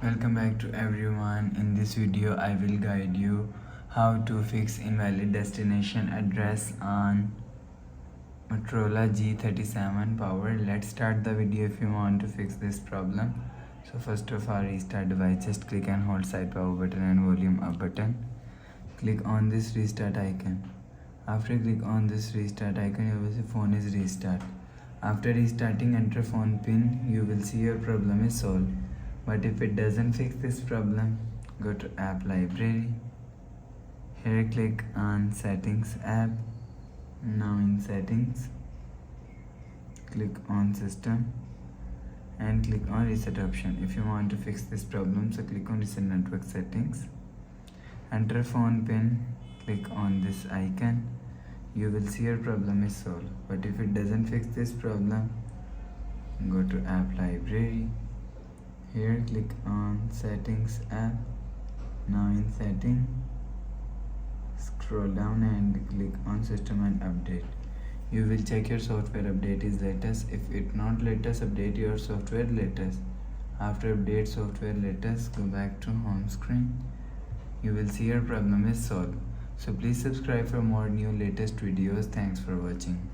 Welcome back to everyone. In this video I will guide you how to fix invalid destination address on Motorola G37 power. Let's start the video if you want to fix this problem. So first of all, restart device. Just click and hold side power button and volume up button. Click on this restart icon. After click on this restart icon, you will see phone is restart. After restarting, enter phone pin. You will see your problem is solved. But if it doesn't fix this problem, go to app library. Here click on settings app. Now in settings, click on system and click on reset option. If you want to fix this problem, so click on reset network settings. Enter phone pin, click on this icon. You will see your problem is solved. But if it doesn't fix this problem, go to app library. Here click on settings app. Now in setting, scroll down and click on system and update. You will check your software update is latest. If it not latest, update your software latest. After update software latest, go back to home screen. You will see your problem is solved. So please subscribe for more new latest videos. Thanks for watching.